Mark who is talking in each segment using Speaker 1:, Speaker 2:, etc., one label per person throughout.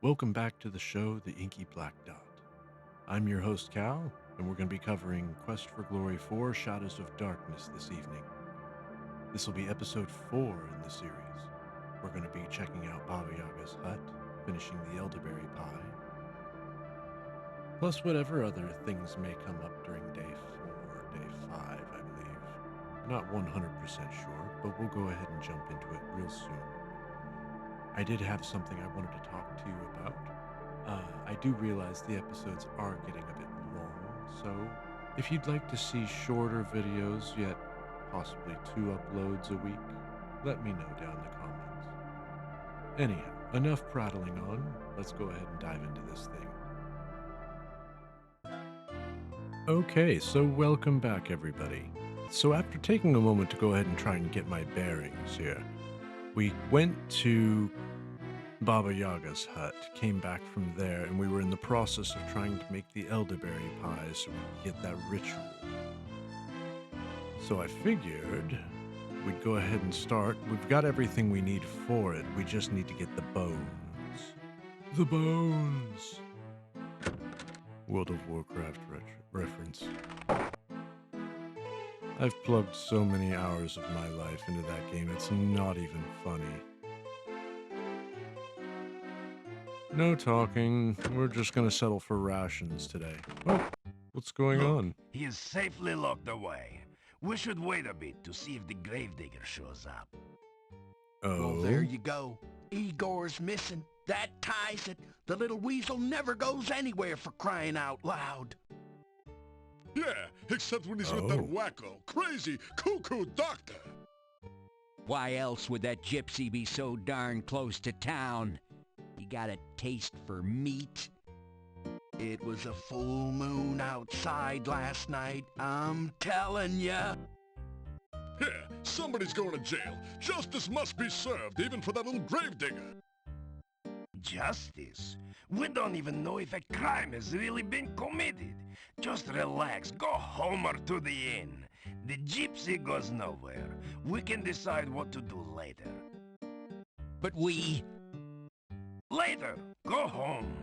Speaker 1: Welcome back to the show, The Inky Black Dot. I'm your host, Cal, and we're going to be covering Quest for Glory 4 Shadows of Darkness this evening. This will be episode 4 in the series. We're going to be checking out Baba Yaga's hut, finishing the elderberry pie, plus whatever other things may come up during day 4, day 5, I believe. Not 100% sure, but we'll go ahead and jump into it real soon. I did have something I wanted to talk to you about. I do realize the episodes are getting a bit long, so if you'd like to see shorter videos, yet possibly 2 uploads a week, let me know down in the comments. Anyhow, enough prattling on. Let's go ahead and dive into this thing. Okay, so welcome back, everybody. So after taking a moment to go ahead and try and get my bearings here, we went to Baba Yaga's hut, came back from there, and we were in the process of trying to make the elderberry pie so we could get that ritual. So I figured we'd go ahead and start. We've got everything we need for it. We just need to get the bones. The bones! World of Warcraft reference. I've plugged so many hours of my life into that game, it's not even funny. No talking. We're just gonna settle for rations today. Oh, what's going on?
Speaker 2: He is safely locked away. We should wait a bit to see if the gravedigger shows up.
Speaker 3: Well,
Speaker 1: Oh,
Speaker 3: there you go. Igor's missing. That ties it. The little weasel never goes anywhere, for crying out loud.
Speaker 4: Yeah, except when he's with that wacko, crazy, cuckoo doctor.
Speaker 5: Why else would that gypsy be so darn close to town? He got a taste for meat.
Speaker 3: It was a full moon outside last night, I'm telling ya.
Speaker 4: Yeah, somebody's going to jail. Justice must be served, even for that little gravedigger.
Speaker 2: Justice? We don't even know if a crime has really been committed. Just relax, go home or to the inn. The gypsy goes nowhere. We can decide what to do later.
Speaker 5: But we...
Speaker 2: Later! Go home!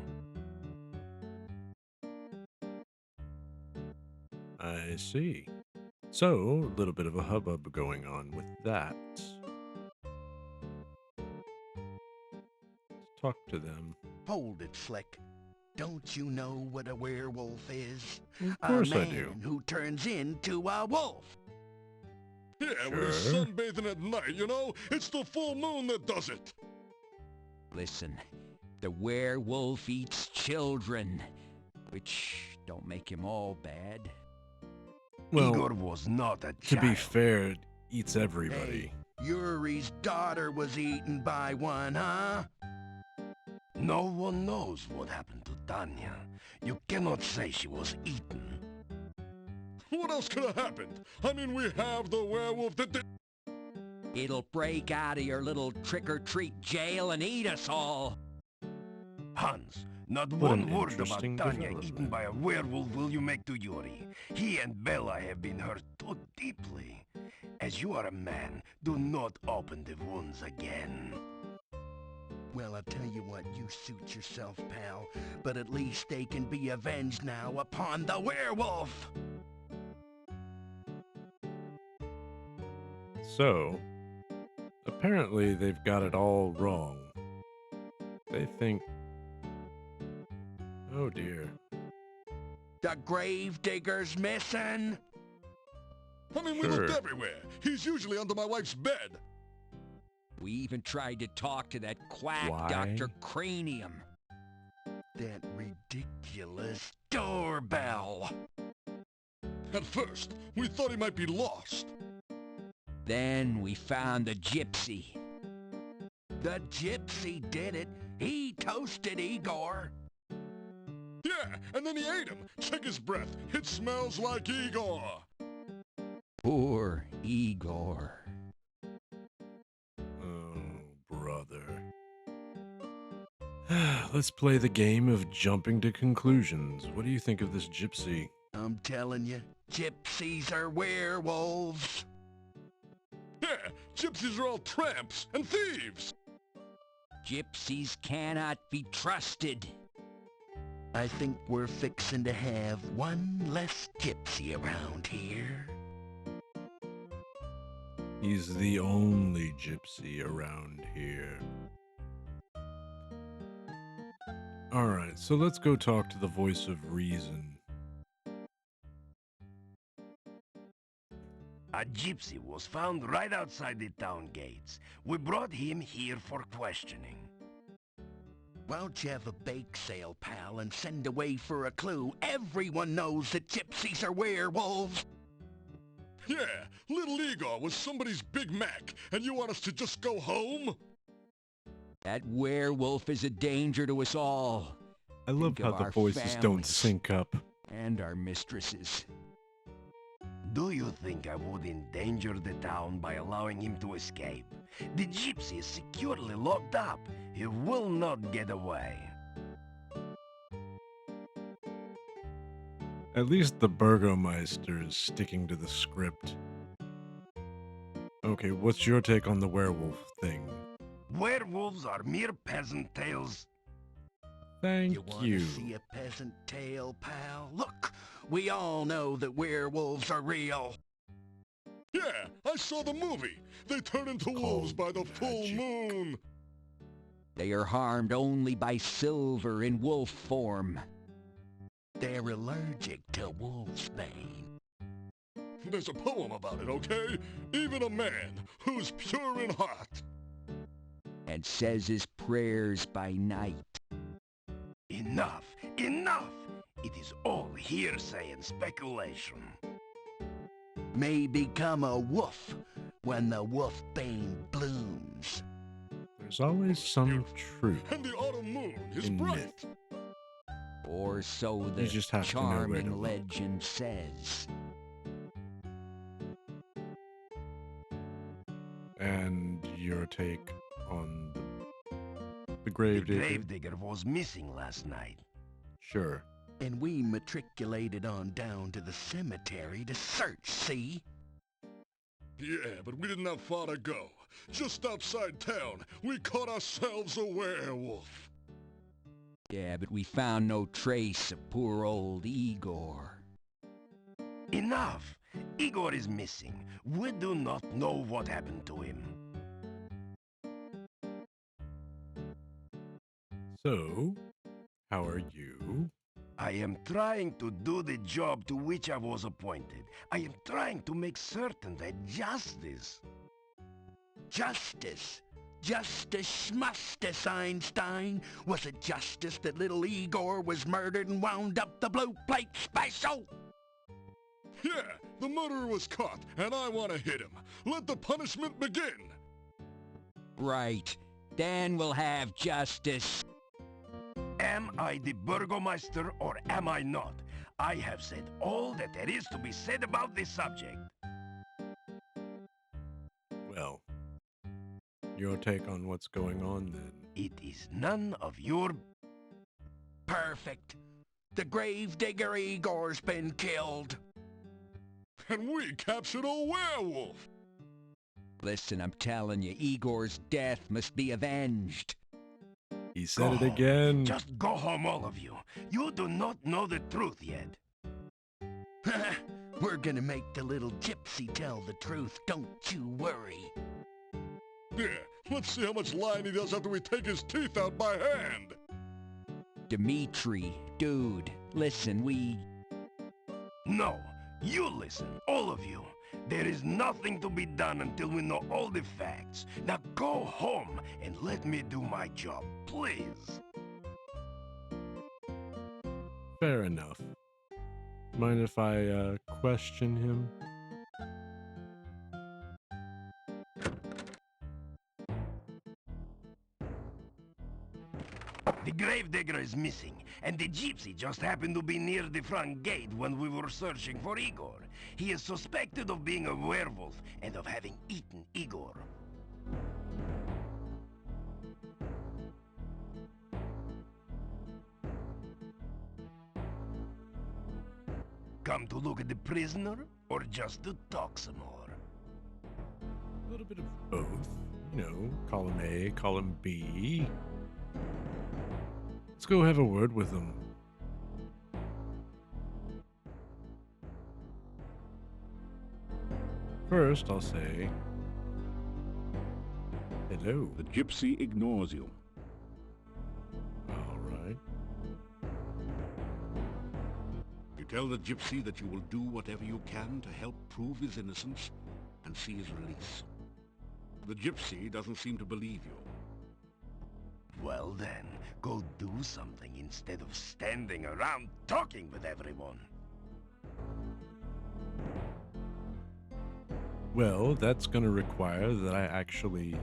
Speaker 1: I see. So, a little bit of a hubbub going on with that. Let's talk to them.
Speaker 3: Hold it, Slick. Don't you know what a werewolf is?
Speaker 1: Of course
Speaker 3: a
Speaker 1: I do.
Speaker 3: man who turns into a wolf.
Speaker 4: Yeah, when he's sunbathing at night, you know? It's the full moon that does it.
Speaker 5: Listen, the werewolf eats children, which don't make him all bad.
Speaker 1: Well,
Speaker 2: Igor was not a
Speaker 1: to
Speaker 2: child.
Speaker 1: be fair, it eats everybody.
Speaker 3: Hey, Yuri's daughter was eaten by one, huh?
Speaker 2: No one knows what happened to Tanya. You cannot say she was eaten.
Speaker 4: What else could have happened? I mean, we have the werewolf that did...
Speaker 5: It'll break out of your little trick-or-treat jail and eat us all.
Speaker 2: Hans, not
Speaker 1: What
Speaker 2: one
Speaker 1: an
Speaker 2: word about
Speaker 1: interesting
Speaker 2: Tanya eaten
Speaker 1: development.
Speaker 2: by a werewolf will you make to Yuri. He and Bella have been hurt too deeply. As you are a man, do not open the wounds again.
Speaker 3: Well, I'll tell you what, you suit yourself, pal. But at least they can be avenged now upon the werewolf!
Speaker 1: So, apparently they've got it all wrong. They think... Oh dear.
Speaker 3: The gravedigger's missing!
Speaker 4: I mean, we looked everywhere. He's usually under my wife's bed.
Speaker 5: We even tried to talk to that quack
Speaker 1: Why?
Speaker 5: Dr. Cranium.
Speaker 3: That ridiculous doorbell!
Speaker 4: At first, we thought he might be lost.
Speaker 5: Then we found the gypsy.
Speaker 3: The gypsy did it. He toasted Igor.
Speaker 4: Yeah, and then he ate him. Check his breath. It smells like Igor.
Speaker 5: Poor Igor.
Speaker 1: Oh, brother. Let's play the game of jumping to conclusions. What do you think of this gypsy?
Speaker 3: I'm telling you, gypsies are werewolves.
Speaker 4: Yeah, gypsies are all tramps and thieves.
Speaker 5: Gypsies cannot be trusted.
Speaker 3: I think we're fixin' to have one less gypsy around here.
Speaker 1: He's the only gypsy around here. Alright, so let's go talk to the voice of reason.
Speaker 2: A gypsy was found right outside the town gates. We brought him here for questioning.
Speaker 3: Why don't you have a bake sale, pal, and send away for a clue? Everyone knows that gypsies are werewolves.
Speaker 4: Yeah, little Igor was somebody's Big Mac, and you want us to just go home?
Speaker 5: That werewolf is a danger to us all.
Speaker 1: I love
Speaker 5: Think
Speaker 1: how
Speaker 5: of
Speaker 1: the
Speaker 5: our
Speaker 1: voices don't
Speaker 5: families.
Speaker 1: sync up.
Speaker 5: And our mistresses.
Speaker 2: Do you think I would endanger the town by allowing him to escape? The gypsy is securely locked up. He will not get away.
Speaker 1: At least the Burgomeister is sticking to the script. Okay, what's your take on the werewolf thing?
Speaker 2: Werewolves are mere peasant tales.
Speaker 1: Thank
Speaker 3: You want
Speaker 1: you.
Speaker 3: to see a peasant tale, pal? Look, we all know that werewolves are real.
Speaker 4: Yeah, I saw the movie. They turn into wolves by the full
Speaker 1: magic.
Speaker 4: moon.
Speaker 5: They are harmed only by silver in wolf form.
Speaker 3: They're allergic to wolfsbane.
Speaker 4: There's a poem about it, okay? Even a man who's pure in heart.
Speaker 5: And says his prayers by night.
Speaker 2: Enough! Enough! It is all hearsay and speculation.
Speaker 3: May become a wolf when the wolfbane blooms.
Speaker 1: There's always some truth.
Speaker 4: And the autumn moon is
Speaker 1: In
Speaker 4: bright.
Speaker 1: myth.
Speaker 5: Or so the
Speaker 1: just have to know where to
Speaker 5: charming
Speaker 1: look.
Speaker 5: legend says.
Speaker 1: And your take on the
Speaker 2: The
Speaker 1: Gravedigger?
Speaker 2: gravedigger was missing last night.
Speaker 1: Sure.
Speaker 3: And we matriculated on down to the cemetery to search, see?
Speaker 4: Yeah, but we didn't have far to go. Just outside town, we caught ourselves a werewolf.
Speaker 5: Yeah, but we found no trace of poor old Igor.
Speaker 2: Enough! Igor is missing. We do not know what happened to him.
Speaker 1: So, how are you?
Speaker 2: I am trying to do the job to which I was appointed. I am trying to make certain that justice...
Speaker 3: Justice. Justice schmustice, Einstein. Was it justice that little Igor was murdered and wound up the blue plate special?
Speaker 4: Yeah, the murderer was caught, and I want to hit him. Let the punishment begin.
Speaker 5: Right. Then we'll have justice.
Speaker 2: Am I the Burgomeister or am I not? I have said all that there is to be said about this subject.
Speaker 1: Well, your take on what's going on then?
Speaker 2: It is none of your...
Speaker 3: Perfect. The gravedigger Igor's been killed.
Speaker 4: And we captured a werewolf.
Speaker 5: Listen, I'm telling you, Igor's death must be avenged.
Speaker 1: He
Speaker 2: Go
Speaker 1: said it
Speaker 2: home.
Speaker 1: again.
Speaker 2: Just go home, all of you. You do not know the truth yet.
Speaker 3: We're gonna make the little gypsy tell the truth, don't you worry.
Speaker 4: Yeah, let's see how much lying he does after we take his teeth out by hand.
Speaker 5: Dimitri, dude, listen,
Speaker 2: No, you listen, all of you. There is nothing to be done until we know all the facts. Now go home and let me do my job, please.
Speaker 1: Fair enough. Mind if I question him?
Speaker 2: The gravedigger is missing, and the gypsy just happened to be near the front gate when we were searching for Igor. He is suspected of being a werewolf and of having eaten Igor. Come to look at the prisoner, or just to talk some more?
Speaker 1: A little bit of both. You column A, column B. Let's go have a word with them. First, I'll say, hello.
Speaker 6: The gypsy ignores you.
Speaker 1: All right.
Speaker 6: You tell the gypsy that you will do whatever you can to help prove his innocence and see his release. The gypsy doesn't seem to believe you.
Speaker 2: Well then, go do something instead of standing around talking with everyone.
Speaker 1: Well, that's going to require that I actually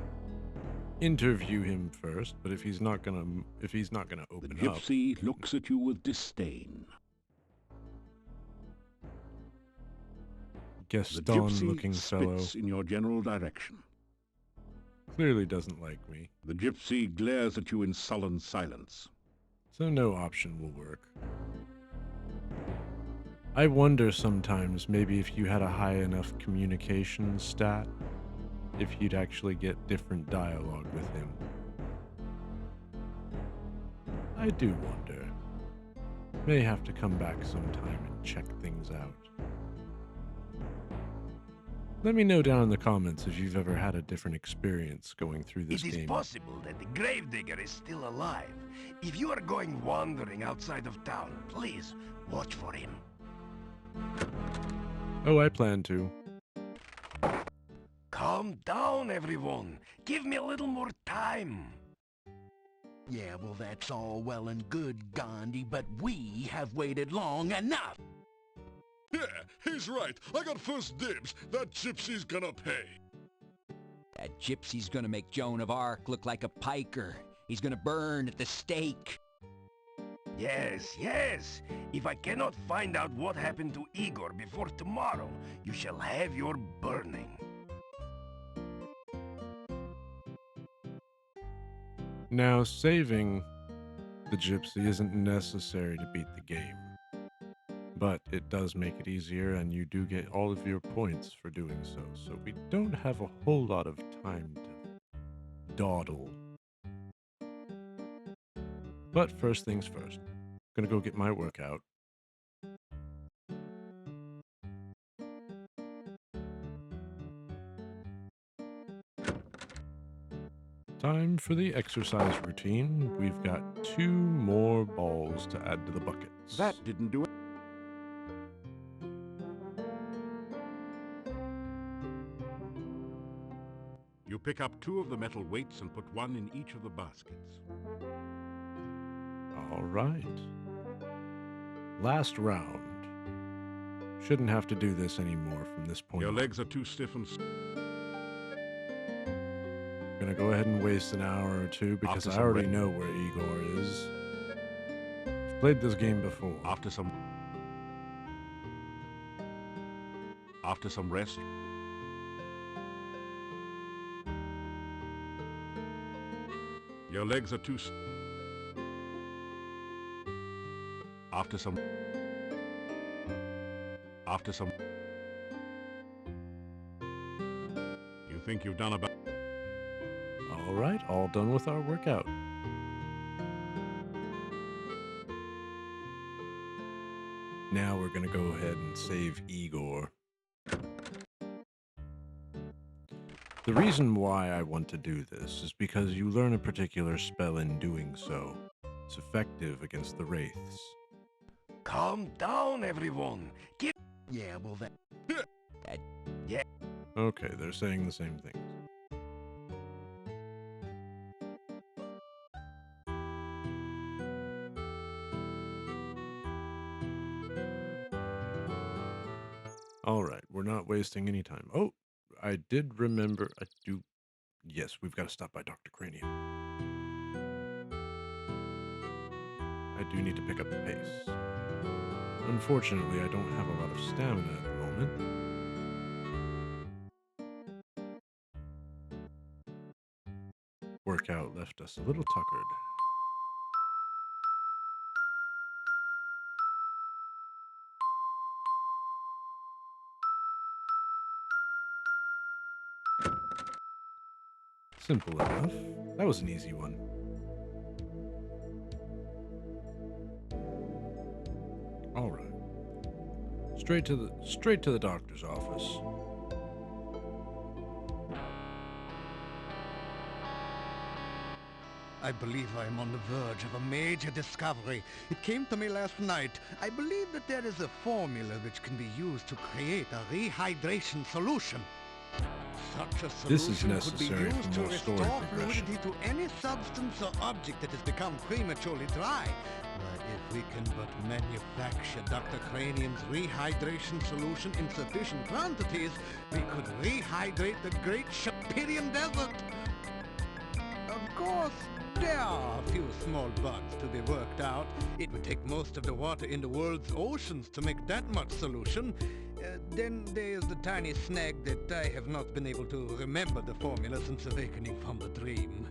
Speaker 1: interview him first. But if he's not gonna
Speaker 6: The
Speaker 1: open up,
Speaker 6: gypsy looks at you with disdain. The
Speaker 1: Gaston-looking
Speaker 6: gypsy
Speaker 1: fellow
Speaker 6: spits in your general direction.
Speaker 1: clearly doesn't like me,
Speaker 6: The gypsy glares at you in sullen silence.
Speaker 1: so no option will work. I wonder sometimes maybe if you had a high enough communication stat, if you'd actually get different dialogue with him. I do wonder. May have to come back sometime and check things out. Let me know down in the comments if you've ever had a different experience going through this
Speaker 2: It is
Speaker 1: game.
Speaker 2: possible that the gravedigger is still alive. If you are going wandering outside of town, please watch for him.
Speaker 1: Oh, I plan to.
Speaker 2: Calm down, everyone. Give me a little more time.
Speaker 3: Yeah, well, that's all well and good, Gandhi, but we have waited long enough.
Speaker 4: Yeah, he's right. I got first dibs. That gypsy's gonna pay.
Speaker 5: That gypsy's gonna make Joan of Arc look like a piker. He's gonna burn at the stake.
Speaker 2: Yes, yes. If I cannot find out what happened to Igor before tomorrow, you shall have your burning.
Speaker 1: Now, saving the gypsy isn't necessary to beat the game, but it does make it easier, and you do get all of your points for doing so. So we don't have a whole lot of time to dawdle. But first things first, gonna go get my workout. Time for the exercise routine. We've got 2 more balls to add to the buckets.
Speaker 6: That didn't do it. You pick up 2 of the metal weights and put 1 in each of the baskets.
Speaker 1: All right. Last round. Shouldn't have to do this anymore from this point
Speaker 6: Your
Speaker 1: on.
Speaker 6: legs are too stiff and...
Speaker 1: Gonna go ahead and waste an hour or two because
Speaker 6: After
Speaker 1: I
Speaker 6: some
Speaker 1: already
Speaker 6: re-
Speaker 1: know where Igor is. I've played this game before.
Speaker 6: After some rest, your legs are too... After some... You think you've done about...
Speaker 1: All right, all done with our workout. Now we're gonna go ahead and save Igor. The reason why I want to do this is because you learn a particular spell in doing so. It's effective against the wraiths.
Speaker 2: Calm down, everyone.
Speaker 3: Yeah, well, that...
Speaker 1: Okay, they're saying the same things. All right, we're not wasting any time. Oh, I did remember. I do. Yes, we've got to stop by Dr. Cranium. I do need to pick up the pace. Unfortunately, I don't have a lot of stamina at the moment. Workout left us a little tuckered. Simple enough. That was an easy one. All right. Straight to the doctor's office.
Speaker 3: I believe I am on the verge of a major discovery. It came to me last night. I believe that there is a formula which can be used to create a rehydration solution. Such a solution
Speaker 1: This is
Speaker 3: could
Speaker 1: necessary
Speaker 3: be used
Speaker 1: for
Speaker 3: to
Speaker 1: more story
Speaker 3: restore
Speaker 1: progression.
Speaker 3: fluidity to any substance or object that has become prematurely dry. But if we can but manufacture Dr. Cranium's rehydration solution in sufficient quantities, we could rehydrate the great Shapirian Desert. Of course, there are a few small bugs to be worked out. It would take most of the water in the world's oceans to make that much solution. Then there's the tiny snag that I have not been able to remember the formula since awakening from the dream.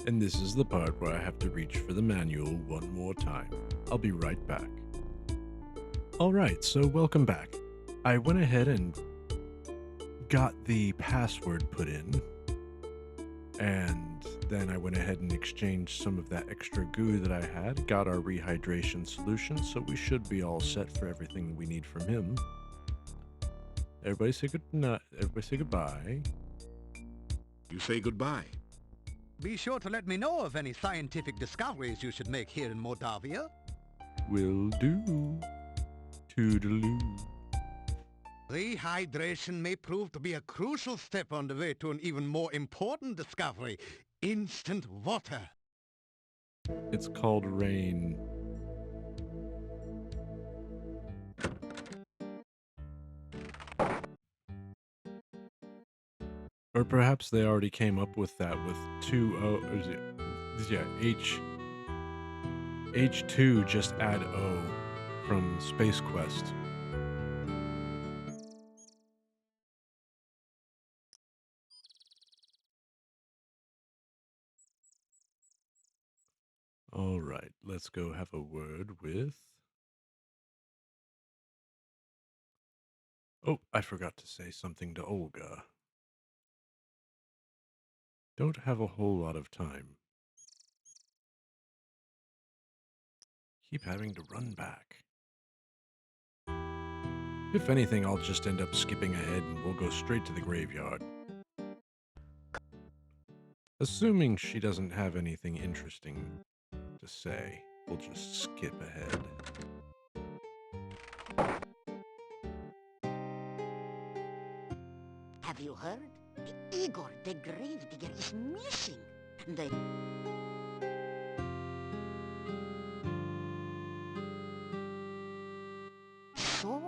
Speaker 1: And this is the part where I have to reach for the manual one more time. I'll be right back. Alright, so welcome back. I went ahead and got the password put in, and then I went ahead and exchanged some of that extra goo that I had, got our rehydration solution, so we should be all set for everything we need from him. Everybody say good night. Everybody say goodbye.
Speaker 6: You say goodbye.
Speaker 3: Be sure to let me know of any scientific discoveries you should make here in Moldavia.
Speaker 1: Will do. Toodaloo.
Speaker 3: Rehydration may prove to be a crucial step on the way to an even more important discovery: instant water.
Speaker 1: It's called rain. Or perhaps they already came up with that with H2 just add O from Space Quest. All right, let's go have a word with... Oh, I forgot to say something to Olga. Don't have a whole lot of time. Keep having to run back. If anything, I'll just end up skipping ahead and we'll go straight to the graveyard. Assuming she doesn't have anything interesting to say, we'll just skip ahead.
Speaker 7: Have you heard? Igor, the gravedigger, is missing. So,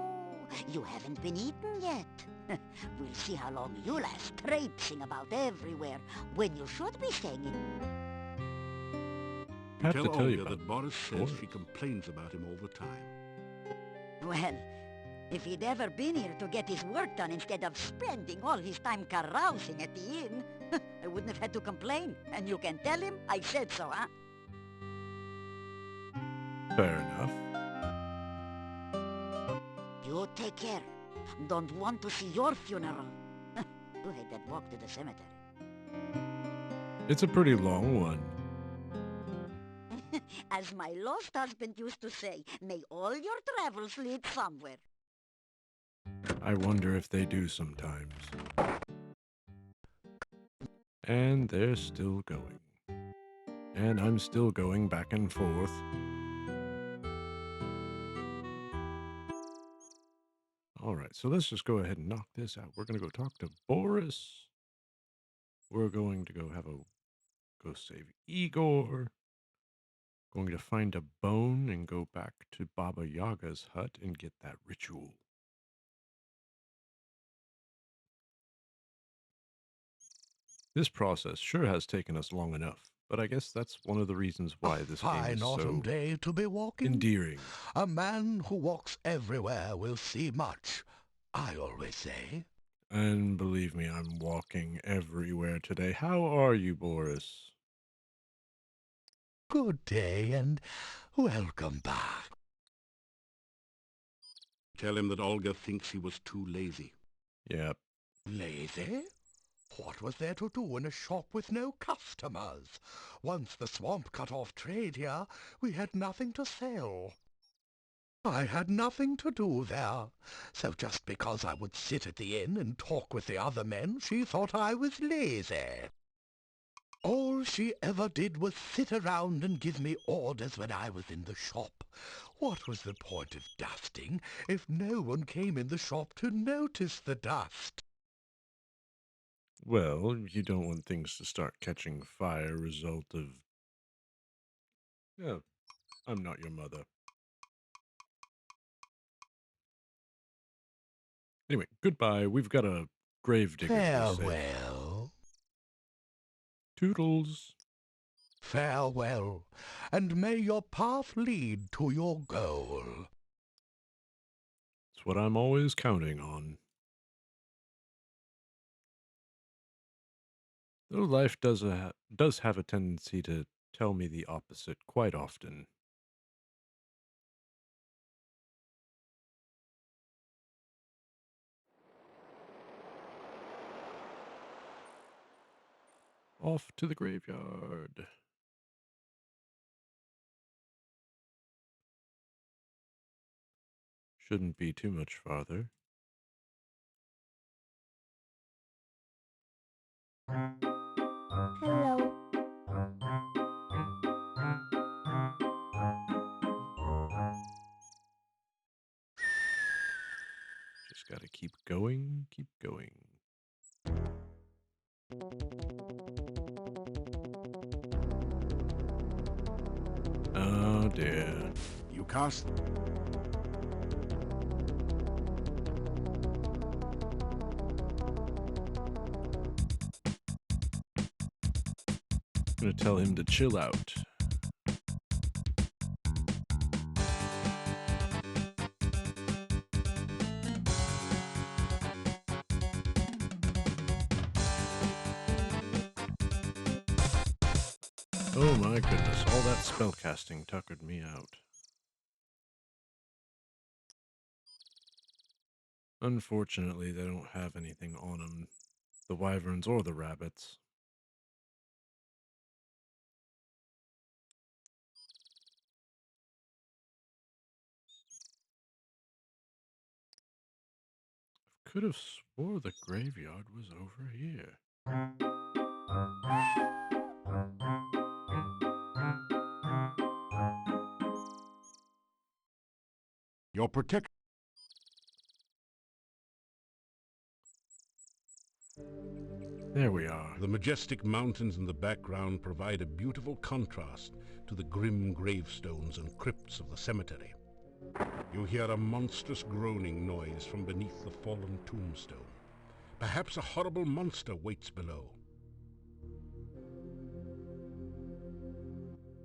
Speaker 7: you haven't been eaten yet. We'll see how long you last traipsing about everywhere when you should be staying in.
Speaker 1: I have
Speaker 6: Tell
Speaker 1: to tell you
Speaker 6: Olga
Speaker 1: about
Speaker 6: that Boris says
Speaker 1: Boris.
Speaker 6: she complains about him all the time.
Speaker 7: Well, if he'd ever been here to get his work done instead of spending all his time carousing at the inn, I wouldn't have had to complain. And you can tell him I said so, huh?
Speaker 1: Fair enough.
Speaker 7: You take care. Don't want to see your funeral. You hate that walk to the cemetery.
Speaker 1: It's a pretty long one.
Speaker 7: As my lost husband used to say, may all your travels lead somewhere.
Speaker 1: I wonder if they do sometimes. And they're still going. And I'm still going back and forth. Alright, so let's just go ahead and knock this out. We're going to go talk to Boris. We're going to go save Igor. Going to find a bone and go back to Baba Yaga's hut and get that ritual. This process sure has taken us long enough, but I guess that's one of the reasons why this game
Speaker 3: Fine
Speaker 1: is
Speaker 3: autumn
Speaker 1: so
Speaker 3: day to be walking.
Speaker 1: endearing.
Speaker 3: A man who walks everywhere will see much, I always say.
Speaker 1: And believe me, I'm walking everywhere today. How are you, Boris?
Speaker 3: Good day and welcome back.
Speaker 6: Tell him that Olga thinks he was too lazy.
Speaker 1: Yep.
Speaker 3: Lazy?
Speaker 2: What was there to do in a shop with no customers? Once the swamp cut off trade here, we had nothing to sell. I had nothing to do there, so just because I would sit at the inn and talk with the other men, she thought I was lazy. All she ever did was sit around and give me orders when I was in the shop. What was the point of dusting if no one came in the shop to notice the dust?
Speaker 1: Well, you don't want things to start catching fire, result of... Yeah, I'm not your mother. Anyway, goodbye. We've got a grave digger to be safe.
Speaker 2: Farewell.
Speaker 1: Toodles.
Speaker 2: Farewell, and may your path lead to your goal.
Speaker 1: It's what I'm always counting on. Though life does have a tendency to tell me the opposite quite often. Off to the graveyard. Shouldn't be too much farther.
Speaker 8: Hello.
Speaker 1: Just gotta keep going, keep going. Oh dear.
Speaker 6: You cast...
Speaker 1: I'm gonna tell him to chill out. Oh my goodness, all that spellcasting tuckered me out. Unfortunately, they don't have anything on them. The wyverns or the rabbits. Could have swore the graveyard was over here.
Speaker 6: Your protect...
Speaker 1: There we are.
Speaker 6: The majestic mountains in the background provide a beautiful contrast to the grim gravestones and crypts of the cemetery. You hear a monstrous groaning noise from beneath the fallen tombstone. Perhaps a horrible monster waits below.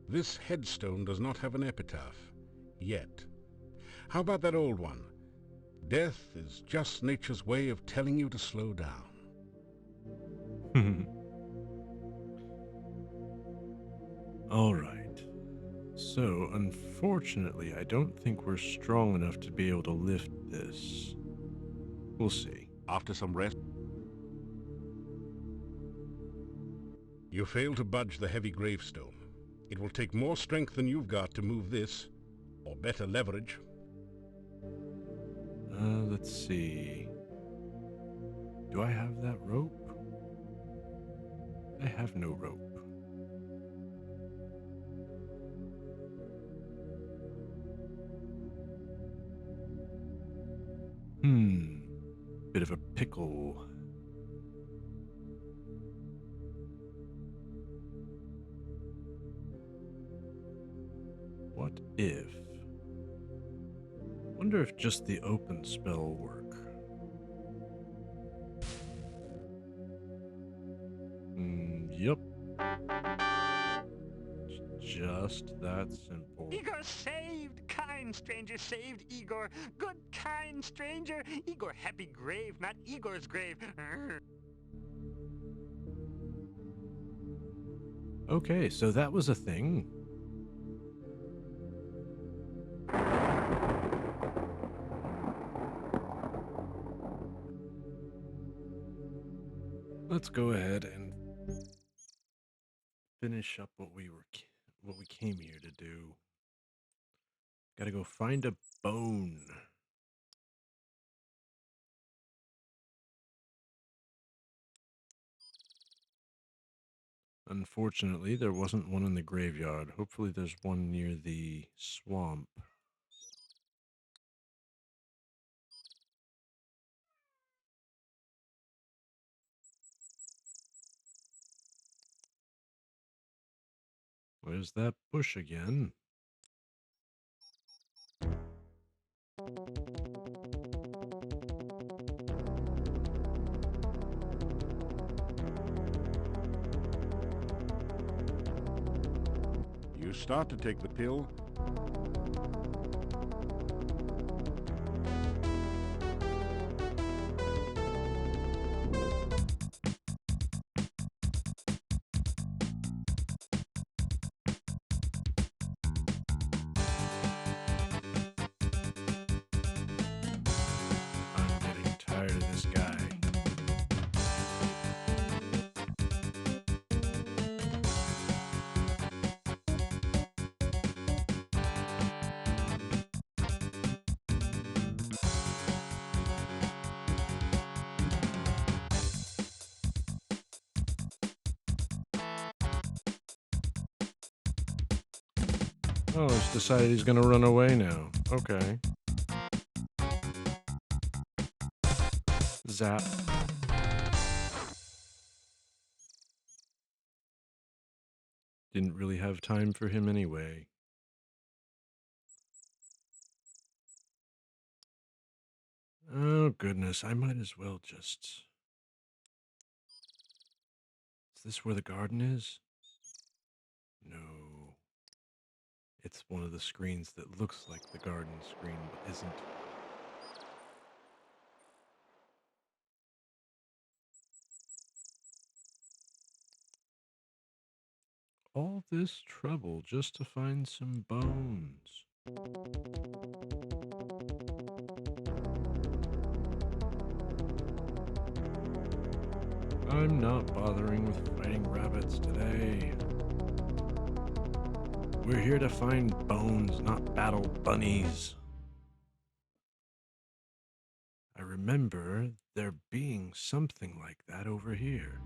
Speaker 6: This headstone does not have an epitaph, yet. How about that old one? Death is just nature's way of telling you to slow down.
Speaker 1: All right. So, unfortunately, I don't think we're strong enough to be able to lift this. We'll see.
Speaker 6: After some rest, you fail to budge the heavy gravestone. It will take more strength than you've got to move this, or better leverage.
Speaker 1: Let's see. Do I have that rope? I have no rope. Bit of a pickle. What if? Wonder if just the open spell will work. Yep. Just that simple.
Speaker 5: Igor saved! Kind stranger saved Igor! Good kind stranger! Igor happy grave, not Igor's grave!
Speaker 1: Okay, so that was a thing. let's go ahead and finish up what we came here to do. Gotta go find a bone. Unfortunately, there wasn't one in the graveyard. Hopefully there's one near the swamp. Where's that bush again?
Speaker 6: You start to take the pill.
Speaker 1: I'm getting tired of this guy. Oh, he's decided he's gonna run away now. Okay. Zap. Didn't really have time for him anyway. Oh, goodness. I might as well just... Is this where the garden is? No. It's one of the screens that looks like the garden screen, but isn't. All this trouble just to find some bones. I'm not bothering with fighting rabbits today. We're here to find bones, not battle bunnies. I remember there being something like that over here.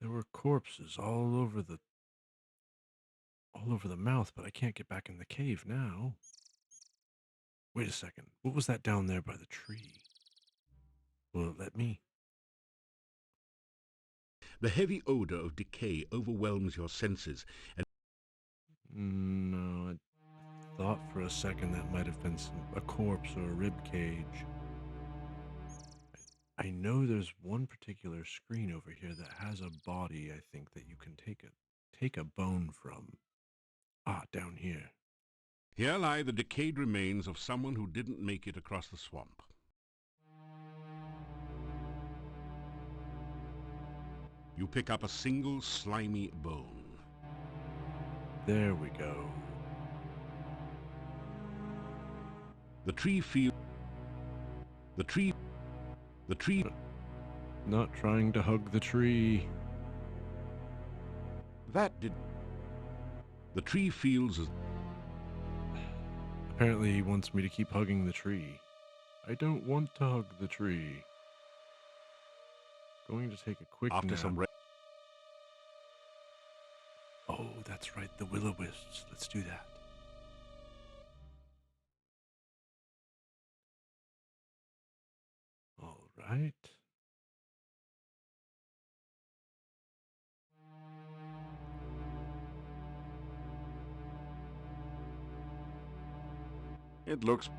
Speaker 1: There were corpses all over the mouth, but I can't get back in the cave now. Wait a second. What was that down there by the tree? Will it let me?
Speaker 6: The heavy odor of decay overwhelms your senses, and
Speaker 1: No, I thought for a second that might have been a corpse or a rib cage. I know there's one particular screen over here that has a body, I think, that you can take a bone from. Ah, down here.
Speaker 6: here lie the decayed remains of someone who didn't make it across the swamp. You pick up a single slimy bone.
Speaker 1: There we go.
Speaker 6: The tree
Speaker 1: Not trying to hug the tree.
Speaker 6: The tree feels as...
Speaker 1: Apparently he wants me to keep hugging the tree. I don't want to hug the tree. Going to take a quick
Speaker 6: After
Speaker 1: nap.
Speaker 6: some
Speaker 1: Oh, that's right, the will-o-wisps. Let's do that. All right.
Speaker 6: It looks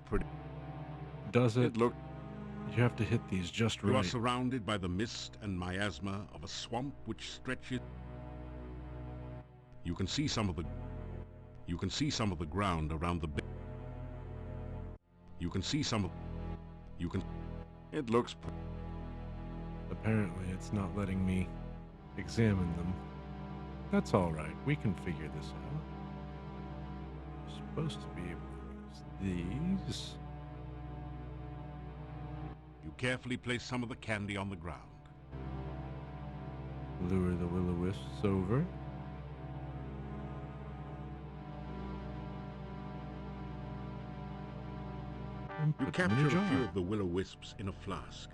Speaker 6: pretty.
Speaker 1: Does it? You have to hit these just
Speaker 6: You are
Speaker 1: right.
Speaker 6: surrounded by the mist and miasma of a swamp which stretches. You can see some of the ground around the It looks
Speaker 1: Apparently it's not letting me examine them. That's all right. We can figure this out. We're supposed to be able to use these.
Speaker 6: You carefully place some of the candy on the ground.
Speaker 1: Lure the will-o-wisps over. And
Speaker 6: You
Speaker 1: put them in a
Speaker 6: capture a few
Speaker 1: jar.
Speaker 6: of the will-o-wisps in a flask.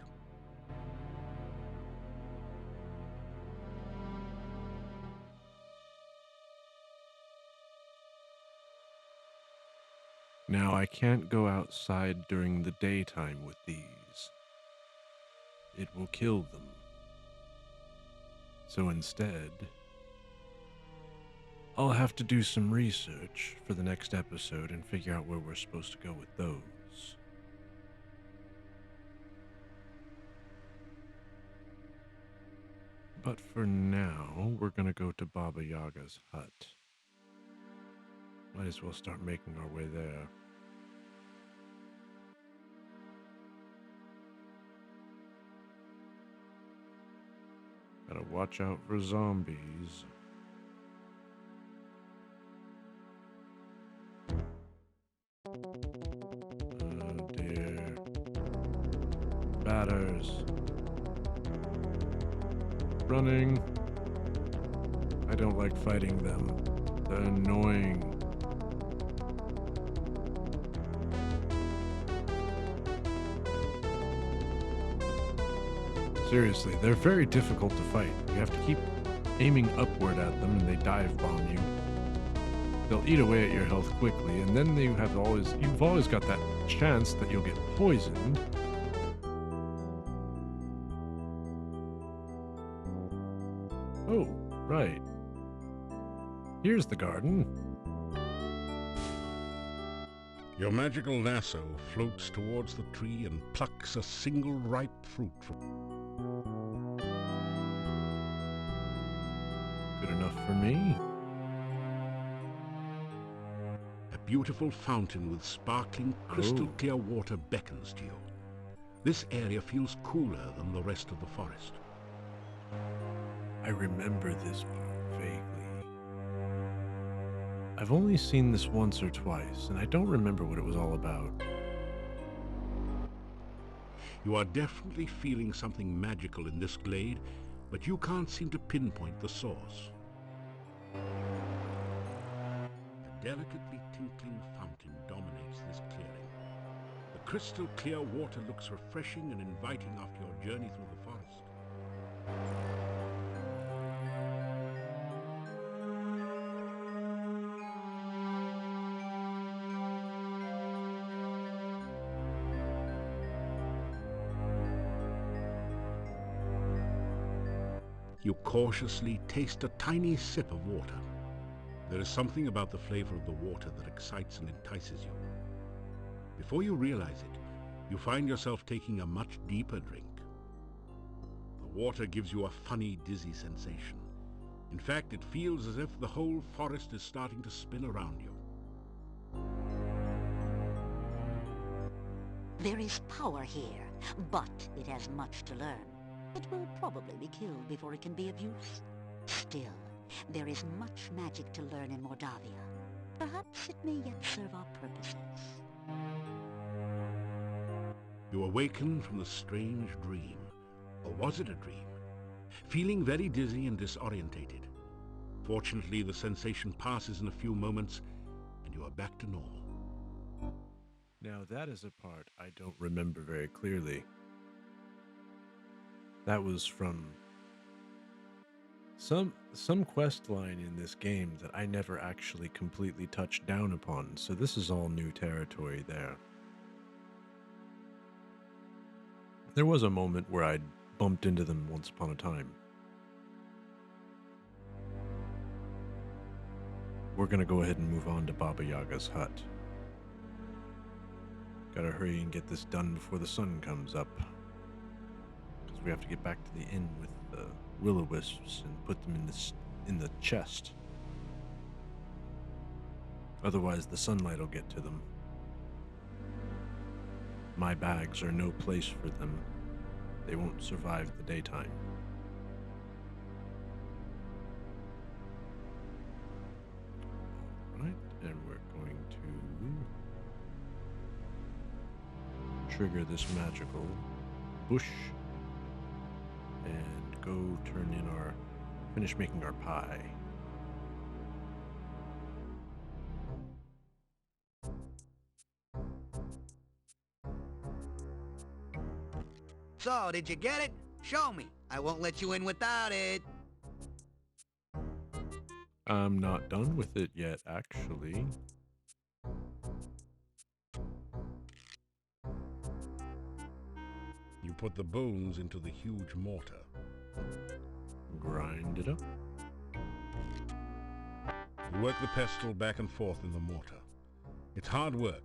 Speaker 1: Now, I can't go outside during the daytime with these. It will kill them. So instead, I'll have to do some research for the next episode and figure out where we're supposed to go with those. But for now, we're gonna go to Baba Yaga's hut. Might as well start making our way there. Gotta watch out for zombies. Oh dear. Batters. Running. I don't like fighting them. They're annoying. Seriously, they're very difficult to fight. You have to keep aiming upward at them and they dive bomb you. They'll eat away at your health quickly, and then you've always got that chance that you'll get poisoned. Oh, right. Here's the garden.
Speaker 6: Your magical lasso floats towards the tree and plucks a single ripe fruit from
Speaker 1: Good enough for me.
Speaker 6: a beautiful fountain with sparkling, crystal clear water beckons to you. This area feels cooler than the rest of the forest.
Speaker 1: I remember this part vaguely. I've only seen this once or twice, and I don't remember what it was all about.
Speaker 6: You are definitely feeling something magical in this glade, but you can't seem to pinpoint the source. A delicately tinkling fountain dominates this clearing. The crystal clear water looks refreshing and inviting after your journey through the forest. You cautiously taste a tiny sip of water. There is something about the flavor of the water that excites and entices you. Before you realize it, you find yourself taking a much deeper drink. The water gives you a funny, dizzy sensation. In fact, it feels as if the whole forest is starting to spin around you.
Speaker 7: There is power here, but it has much to learn. It will probably be killed before it can be of use. Still, there is much magic to learn in Mordavia. Perhaps it may yet serve our purposes.
Speaker 6: You awaken from the strange dream. Or was it a dream? Feeling very dizzy and disorientated. Fortunately, the sensation passes in a few moments, and you are back to normal.
Speaker 1: Now that is a part I don't remember very clearly. That was from some quest line in this game that I never actually completely touched down upon, so this is all new territory there. There was a moment where I'd bumped into them once upon a time. We're gonna go ahead and move on to Baba Yaga's hut. Gotta hurry and get this done before the sun comes up. Because we have to get back to the inn with the will-o-wisps and put them in the chest. Otherwise the sunlight will get to them. My bags are no place for them. They won't survive the daytime. Alright, and we're going to trigger this magical bush and go finish making our pie.
Speaker 3: So, did you get it? Show me. I won't let you in without it.
Speaker 1: I'm not done with it yet, actually.
Speaker 6: You put the bones into the huge mortar.
Speaker 1: Grind it up.
Speaker 6: You work the pestle back and forth in the mortar. It's hard work,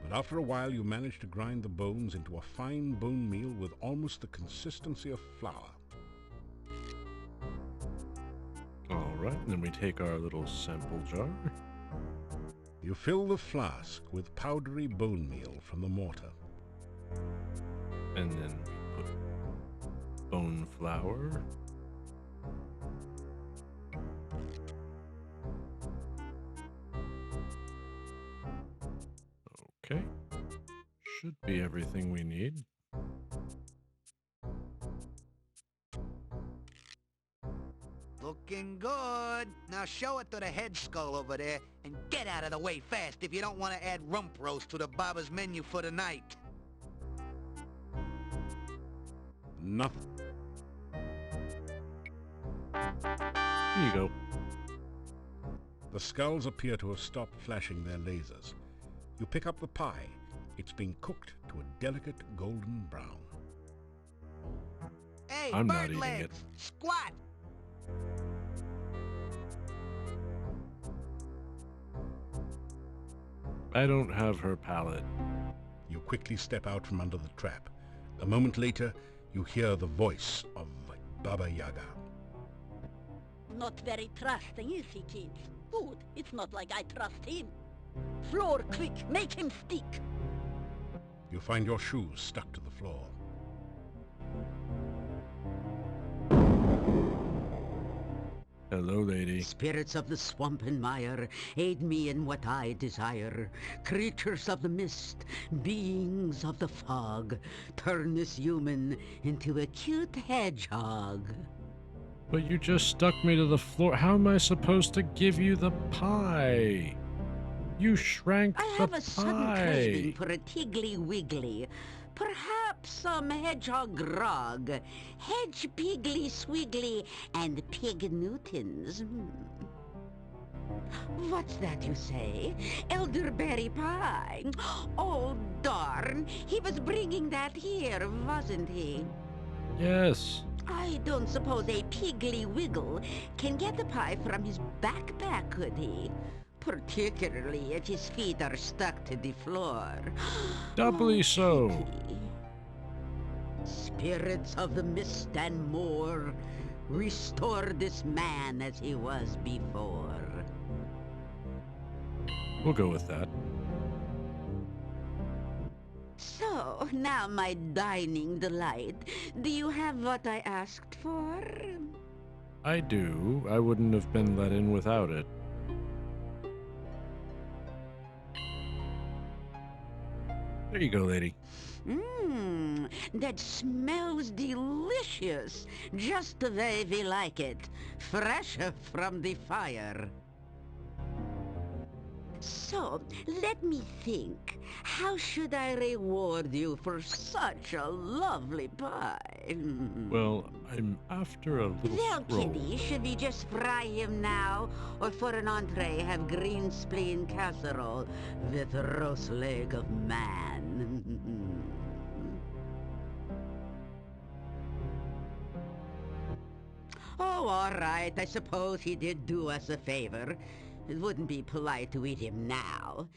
Speaker 6: but after a while you manage to grind the bones into a fine bone meal with almost the consistency of flour.
Speaker 1: Alright, and then we take our little sample jar.
Speaker 6: You fill the flask with powdery bone meal from the mortar.
Speaker 1: And then we put bone flour. Okay. Should be everything we need.
Speaker 3: Looking good. Now show it to the head skull over there and get out of the way fast if you don't want to add rump roast to the Baba's menu for the night.
Speaker 6: Nothing.
Speaker 1: Here you go.
Speaker 6: The skulls appear to have stopped flashing their lasers. You pick up the pie. It's been cooked to a delicate golden brown.
Speaker 3: Hey,
Speaker 1: I'm not
Speaker 3: bird
Speaker 1: eating
Speaker 3: legs,
Speaker 1: it.
Speaker 3: squat.
Speaker 1: I don't have her palate.
Speaker 6: You quickly step out from under the trap. A moment later, you hear the voice of Baba Yaga.
Speaker 8: Not very trusting, is he, kids? Good. It's not like I trust him. Floor, quick, make him stick.
Speaker 6: You find your shoes stuck to the floor.
Speaker 1: Hello, lady.
Speaker 9: Spirits of the swamp and mire, aid me in what I desire. Creatures of the mist, beings of the fog, turn this human into a cute hedgehog.
Speaker 1: But you just stuck me to the floor. How am I supposed to give you the pie? You shrank
Speaker 9: I
Speaker 1: the
Speaker 9: have a sudden craving
Speaker 1: pie.
Speaker 9: for a tiggly wiggly. Perhaps some hedgehog grog, hedge piggly swiggly, and pig newtons. What's that you say? Elderberry pie. Oh, darn. He was bringing that here, wasn't he?
Speaker 1: Yes.
Speaker 9: I don't suppose a piggly wiggle can get the pie from his backpack, could he? Particularly if his feet are stuck to the floor.
Speaker 1: Doubly so.
Speaker 9: Pity. Spirits of the mist and more, restore this man as he was before.
Speaker 1: We'll go with that.
Speaker 9: So, now my dining delight, do you have what I asked for?
Speaker 1: I do. I wouldn't have been let in without it. There you go, lady.
Speaker 9: Mmm, that smells delicious, just the way we like it, fresh from the fire. So, let me think. How should I reward you for such a lovely pie?
Speaker 1: Well, I'm after a little
Speaker 9: Well,
Speaker 1: scroll.
Speaker 9: Kitty, should we just fry him now? Or for an entree, have green spleen casserole with roast leg of man? Oh, all right. I suppose he did do us a favor. It wouldn't be polite to eat him now.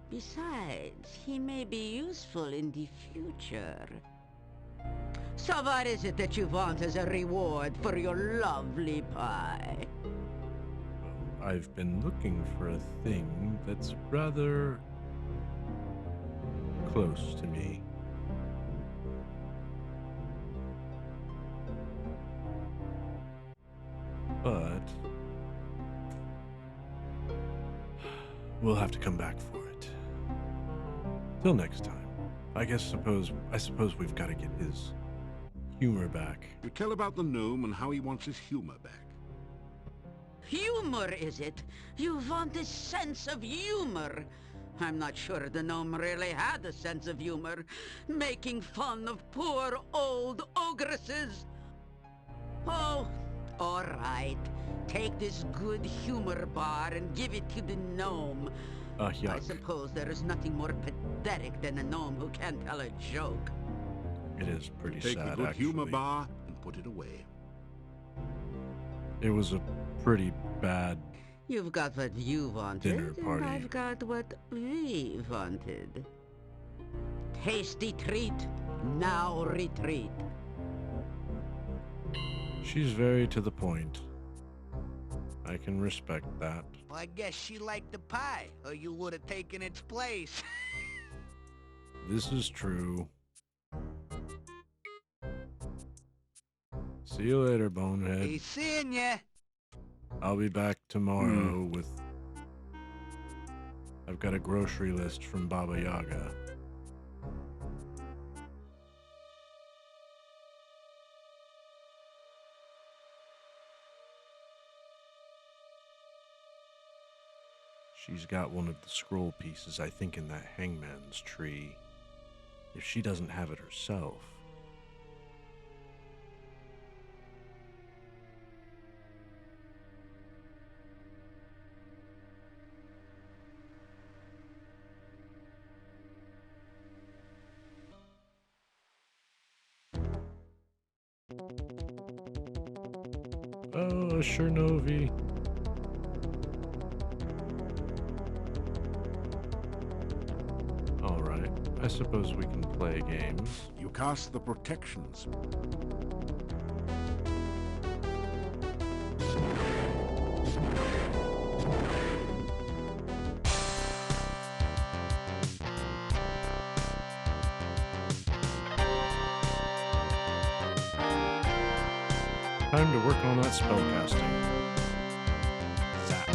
Speaker 9: Besides, he may be useful in the future. So what is it that you want as a reward for your lovely pie?
Speaker 1: I've been looking for a thing that's rather close to me. But we'll have to come back for it. Till next time. I suppose we've got to get his humor back.
Speaker 6: You tell about the gnome and how he wants his humor back.
Speaker 9: Humor, is it? You want a sense of humor? I'm not sure the gnome really had a sense of humor, making fun of poor old ogresses. Oh, all right. Take this good humor bar and give it to the gnome. I
Speaker 1: Yuck.
Speaker 9: suppose there is nothing more pathetic than a gnome who can't tell a joke.
Speaker 1: It is pretty
Speaker 6: Take
Speaker 1: sad,
Speaker 6: the good
Speaker 1: actually.
Speaker 6: humor bar and put it away.
Speaker 1: It was a pretty bad...
Speaker 9: You've got what you wanted,
Speaker 1: Dinner party.
Speaker 9: and I've got what we wanted. Tasty treat, now retreat.
Speaker 1: She's very to the point. I can respect that.
Speaker 3: Well, I guess she liked the pie, or you would have taken its place.
Speaker 1: This is true. See you later, bonehead.
Speaker 3: Be seeing ya.
Speaker 1: I'll be back tomorrow with... I've got a grocery list from Baba Yaga. She's got one of the scroll pieces, I think, in that hangman's tree. If she doesn't have it herself... Oh, a Chernovi. Alright, I suppose we can play games.
Speaker 6: You cast the protections.
Speaker 1: Time to work on that spellcasting. Zap.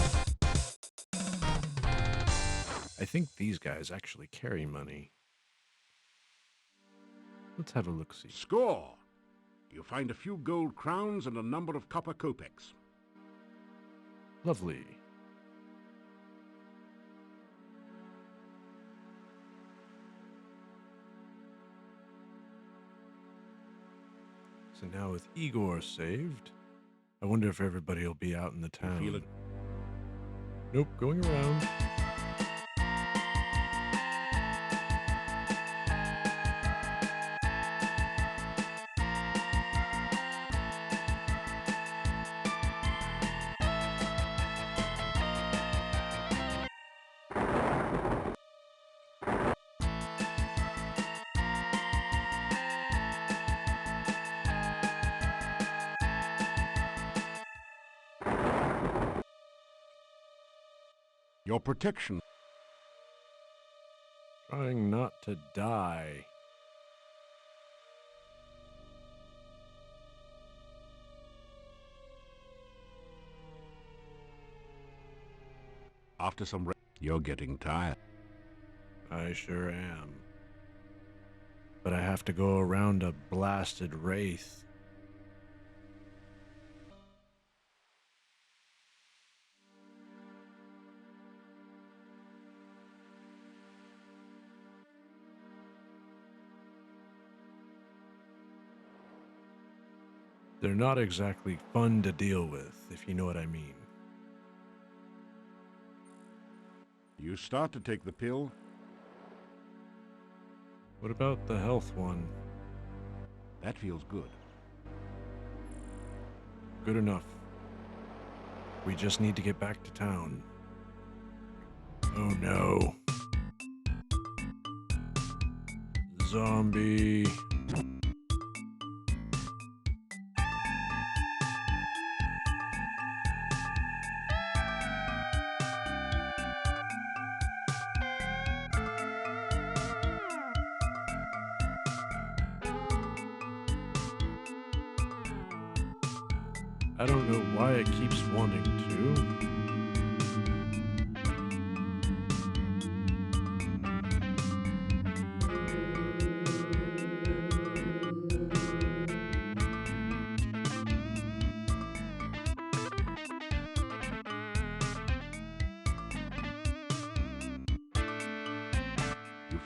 Speaker 1: I think these guys actually carry money. Let's have a look-see.
Speaker 6: Score! You find a few gold crowns and a number of copper kopecks.
Speaker 1: Lovely. So now with Igor saved, I wonder if everybody will be out in the town.
Speaker 6: Feel it?
Speaker 1: Nope, going around.
Speaker 6: Your protection.
Speaker 1: Trying not to die.
Speaker 6: After some rest, you're getting tired.
Speaker 1: I sure am. But I have to go around a blasted wraith. They're not exactly fun to deal with, if you know what I mean.
Speaker 6: You start to take the pill.
Speaker 1: What about the health one?
Speaker 6: That feels good.
Speaker 1: Good enough. We just need to get back to town. Oh no. Zombie. I don't know why it keeps wanting to.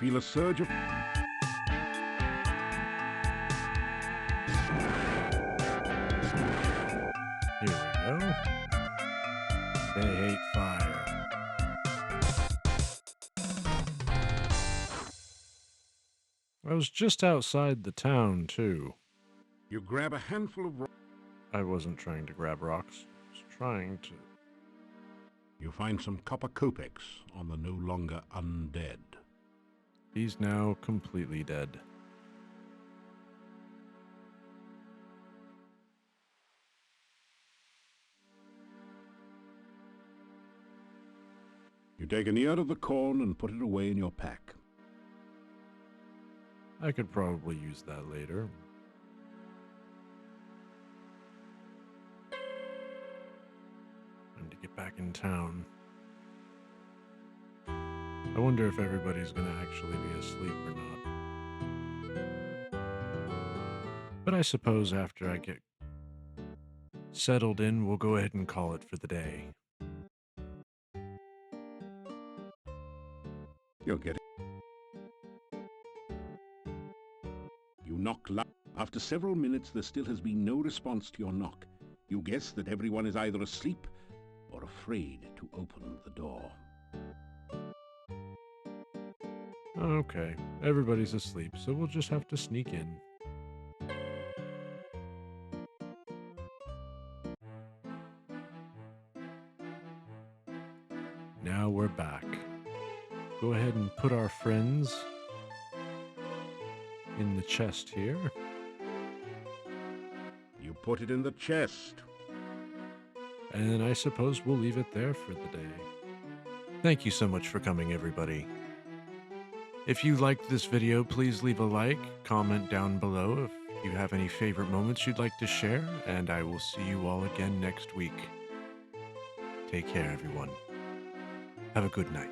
Speaker 6: feel a surge of...
Speaker 1: Here we go. They hate fire. I was just outside the town, too.
Speaker 6: You grab a handful of rocks.
Speaker 1: I wasn't trying to grab rocks. I was trying to...
Speaker 6: You find some copper kopecks on the no longer undead.
Speaker 1: He's now completely dead.
Speaker 6: You take an ear of the corn and put it away in your pack.
Speaker 1: I could probably use that later. Time to get back in town. I wonder if everybody's gonna actually be asleep or not. But I suppose after I get settled in, we'll go ahead and call it for the day.
Speaker 6: You'll get it. You knock loud. After several minutes, there still has been no response to your knock. You guess that everyone is either asleep or afraid to open the door.
Speaker 1: Okay, everybody's asleep, so we'll just have to sneak in. Now we're back. Go ahead and put our friends in the chest here.
Speaker 6: You put it in the chest.
Speaker 1: And then I suppose we'll leave it there for the day. Thank you so much for coming, everybody. If you liked this video, please leave a like, comment down below if you have any favorite moments you'd like to share, and I will see you all again next week. Take care, everyone. Have a good night.